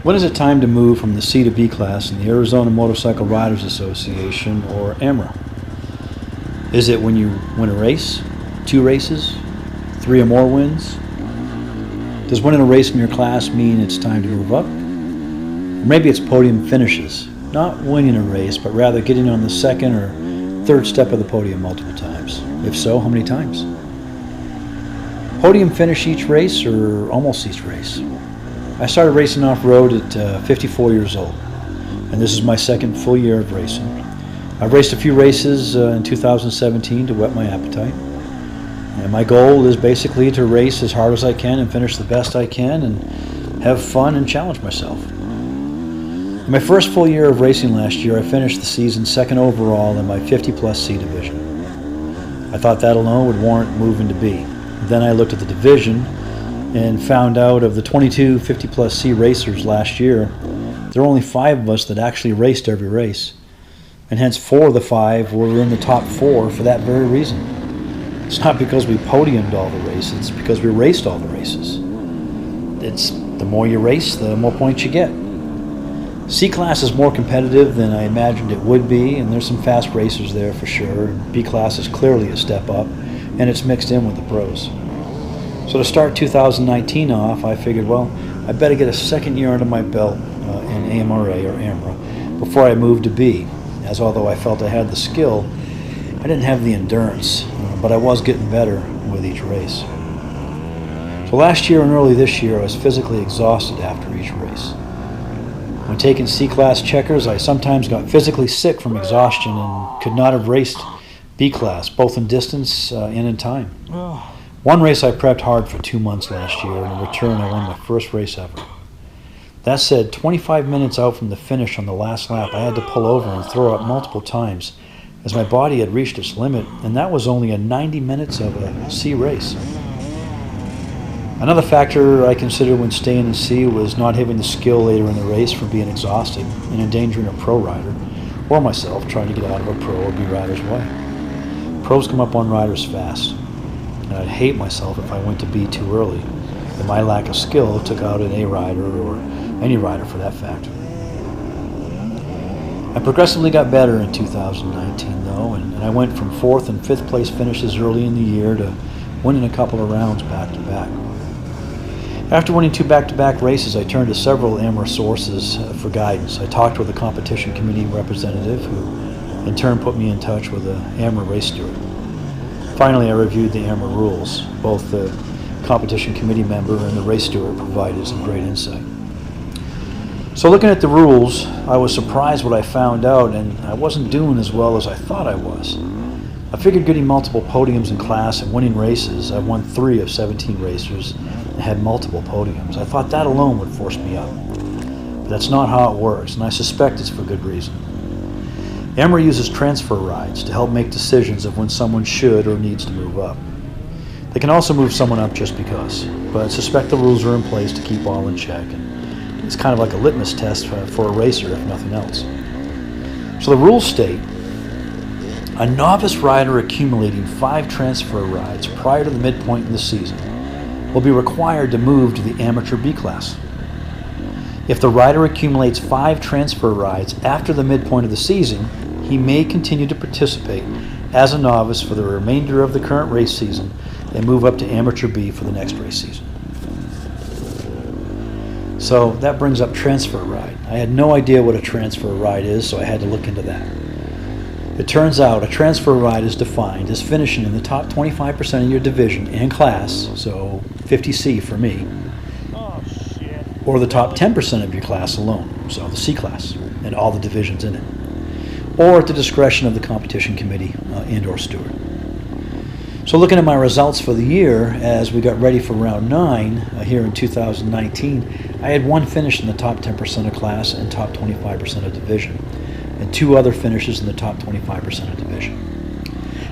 When is it time to move from the C to B class in the Arizona Motorcycle Riders Association, or AMRA? Is it when you win a race, 2 races, 3 or more wins? Does winning a race in your class mean it's time to move up? Or maybe it's podium finishes, not winning a race, but rather getting on the second or third step of the podium multiple times. If so, how many times? Podium finish each race or almost each race? I started racing off-road at 54 years old, and this is my second full year of racing. I've raced a few races in 2017 to whet my appetite, and my goal is basically to race as hard as I can and finish the best I can and have fun and challenge myself. In my first full year of racing last year, I finished the season second overall in my 50-plus C division. I thought that alone would warrant moving to B. Then I looked at the division and found out of the 22 50-plus C racers last year, there were only 5 of us that actually raced every race. And hence 4 of the 5 were in the top 4 for that very reason. It's not because we podiumed all the races, it's because we raced all the races. It's the more you race, the more points you get. C class is more competitive than I imagined it would be, and there's some fast racers there for sure. B class is clearly a step up, and it's mixed in with the pros. So to start 2019 off, I figured, well, I better get a second year under my belt in AMRA or AMRA before I moved to B, as although I felt I had the skill, I didn't have the endurance, but I was getting better with each race. So last year and early this year, I was physically exhausted after each race. When taking C-class checkers, I sometimes got physically sick from exhaustion and could not have raced B-class, both in distance and in time. One race I prepped hard for 2 months last year, and in return I won my first race ever. That said, 25 minutes out from the finish on the last lap, I had to pull over and throw up multiple times as my body had reached its limit, and that was only a 90 minutes of a C race. Another factor I considered when staying in C was not having the skill later in the race from being exhausted and endangering a pro rider, or myself trying to get out of a pro or B rider's way. Pros come up on riders fast, and I'd hate myself if I went to B too early, and my lack of skill took out an A rider or any rider for that fact. I progressively got better in 2019 though, and I went from 4th and 5th place finishes early in the year to winning a couple of rounds back to back. After winning 2 back-to-back races, I turned to several AMRA sources for guidance. I talked with a competition committee representative who in turn put me in touch with an AMRA race steward. Finally, I reviewed the AMRA rules. Both the competition committee member and the race steward provided some great insight. So looking at the rules, I was surprised what I found out, and I wasn't doing as well as I thought I was. I figured getting multiple podiums in class and winning races. I won 3 of 17 racers and had multiple podiums. I thought that alone would force me up. But that's not how it works, and I suspect it's for good reason. AMRA uses transfer rides to help make decisions of when someone should or needs to move up. They can also move someone up just because, but I suspect the rules are in place to keep all in check, and it's kind of like a litmus test for a racer, if nothing else. So the rules state, a novice rider accumulating 5 transfer rides prior to the midpoint in the season will be required to move to the amateur B class. If the rider accumulates 5 transfer rides after the midpoint of the season, he may continue to participate as a novice for the remainder of the current race season and move up to amateur B for the next race season. So that brings up transfer ride. I had no idea what a transfer ride is, so I had to look into that. It turns out a transfer ride is defined as finishing in the top 25% of your division and class, so 50C for me, or the top 10% of your class alone, so the C class, and all the divisions in it, or at the discretion of the competition committee and or steward. So looking at my results for the year, as we got ready for round 9 here in 2019, I had 1 finish in the top 10% of class and top 25% of division, and 2 other finishes in the top 25% of division.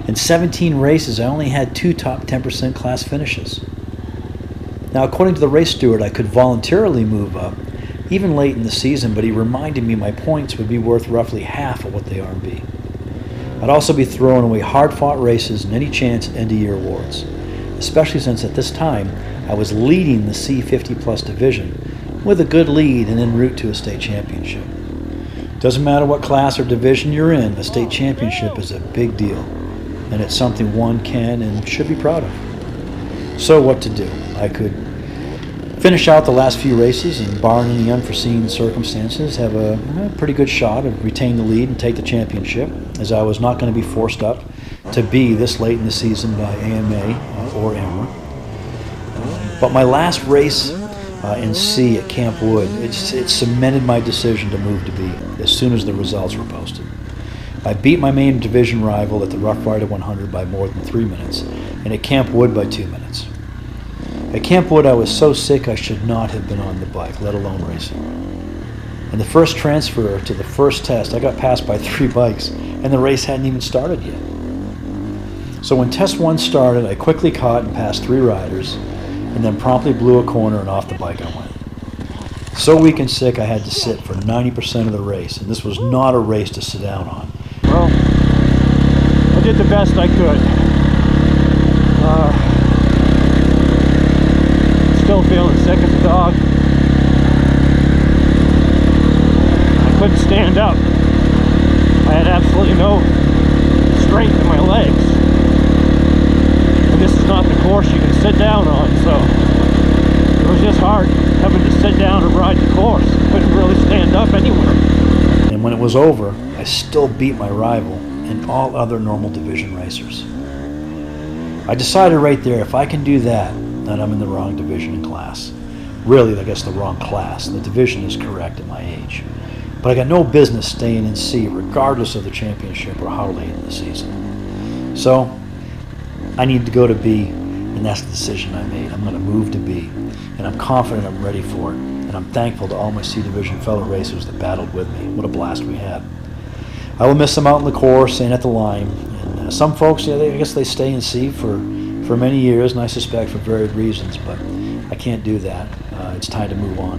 In 17 races, I only had 2 top 10% class finishes. Now, according to the race steward, I could voluntarily move up, even late in the season, but he reminded me my points would be worth roughly half of what they are in B. I'd also be throwing away hard-fought races and any chance at end-of-year awards, especially since at this time I was leading the C50 plus division with a good lead and en route to a state championship. Doesn't matter what class or division you're in, a state championship is a big deal, and it's something one can and should be proud of. So what to do? I could finish out the last few races and, barring any unforeseen circumstances, have a pretty good shot of retaining the lead and take the championship, as I was not going to be forced up to B this late in the season by AMA or AMRA. But my last race in C at Camp Wood, it cemented my decision to move to B as soon as the results were posted. I beat my main division rival at the Rough Rider 100 by more than 3 minutes, and at Camp Wood by 2 minutes. At Camp Wood, I was so sick I should not have been on the bike, let alone racing. In the first transfer to the first test, I got passed by 3 bikes, and the race hadn't even started yet. So when test 1 started, I quickly caught and passed 3 riders, and then promptly blew a corner and off the bike I went. So weak and sick, I had to sit for 90% of the race, and this was not a race to sit down on. Well, I did the best I could. Still feeling sick as a dog. I couldn't stand up. I had absolutely no strength in my legs. And this is not the course you can sit down on, so it was just hard having to sit down and ride the course. Couldn't really stand up anywhere. And when it was over, I still beat my rival and all other normal division racers. I decided right there, if I can do that, then I'm in the wrong division and class. Really, I guess the wrong class. The division is correct at my age. But I got no business staying in C, regardless of the championship or how late in the season. So, I need to go to B, and that's the decision I made. I'm going to move to B, and I'm confident I'm ready for it. And I'm thankful to all my C division fellow racers that battled with me. What a blast we had. I will miss them out in the course and at the line. And some folks, I guess they stay in C for many years, and I suspect for varied reasons, but I can't do that. It's time to move on.